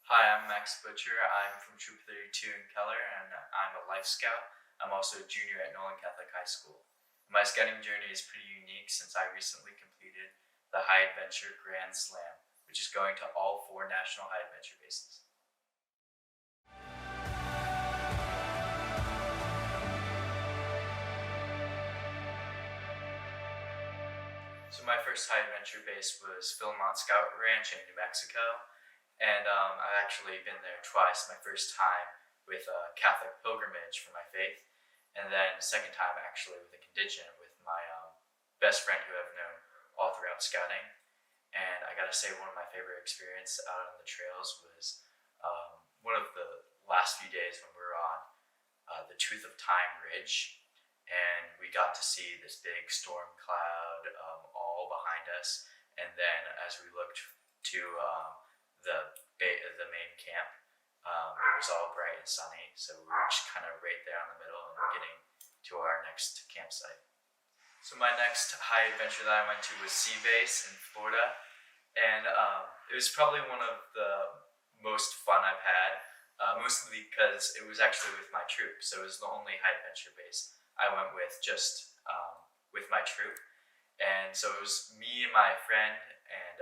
Hi, I'm Max Butcher. I'm from Troop 32 in Keller, and I'm a Life Scout. I'm also a junior at Nolan Catholic High School. My scouting journey is pretty unique since I recently completed the High Adventure Grand Slam, which is going to all four National High Adventure bases. So my first high adventure base was Philmont Scout Ranch in New Mexico, and I've actually been there twice. My first time with a Catholic pilgrimage for my faith, and then second time actually with a contingent with my best friend who I've known all throughout scouting. And I gotta say, one of my favorite experience out on the trails was one of the last few days when we were on the Tooth of Time Ridge, and we got to see this big storm cloud all behind us. And then as we looked to the main camp, it was all bright and sunny, so we were just kind of right there in the middle and getting to our next campsite. So my next high adventure that I went to was Sea Base in Florida, and it was probably one of the most fun I've had, mostly because it was actually with my troop. So it was the only high adventure base I went with, just with my troop. And so it was me and my friend and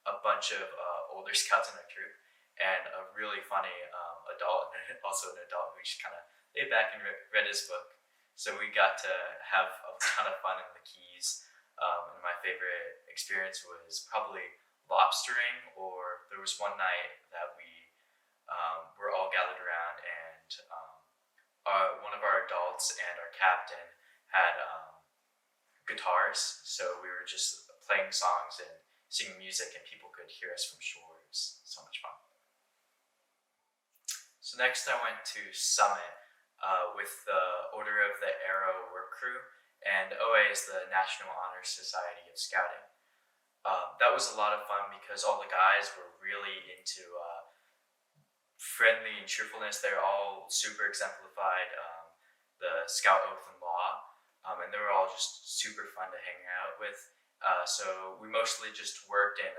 a bunch of older scouts in our troop, and a really funny adult, and also an adult who just kind of laid back and read his book. So we got to have a ton of fun in the Keys. And my favorite experience was probably lobstering, or there was one night that we were all gathered around, and one of our adults and our captain had guitars, so we were just playing songs and singing music, and people could hear us from shore. It was so much fun. So next I went to Summit with the Order of the Arrow work crew, and OA is the National Honor Society of Scouting. That was a lot of fun because all the guys were really into friendly and cheerfulness. They're all super exemplified the Scout Oath and Law, and they were all just super fun to hang out with. So we mostly just worked and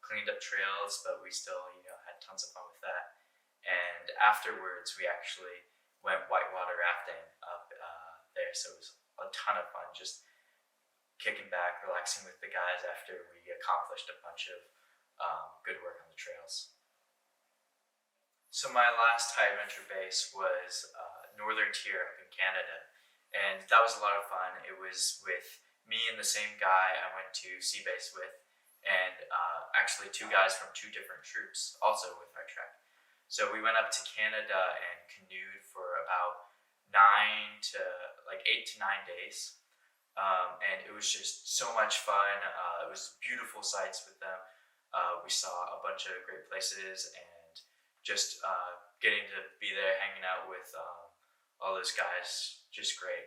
cleaned up trails, but we still, had tons of fun with that. And afterwards, we actually went whitewater rafting up there, so it was a ton of fun, just kicking back, relaxing with the guys after we accomplished a bunch of good work on the trails. So my last high adventure base was Northern Tier up in Canada, and that was a lot of fun. It was with me and the same guy I went to Sea Base with, and actually two guys from two different troops also with our trek. So we went up to Canada and canoed for about 8 to 9 days. And it was just so much fun. It was beautiful sights with them. We saw a bunch of great places, and just getting to be there hanging out with all those guys, just great.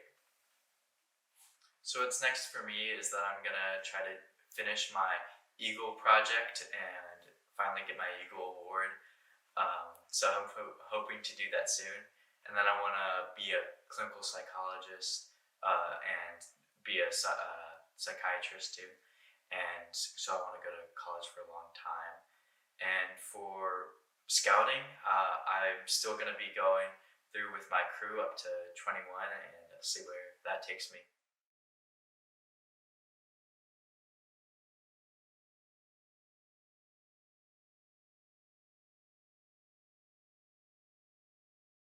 So what's next for me is that I'm gonna try to finish my Eagle project and finally get my Eagle Award. So I'm hoping to do that soon. And then I want to be a clinical psychologist and be a psychiatrist too. And so I want to go to college for a long time. And for scouting, I'm still going to be going through with my crew up to 21 and see where that takes me.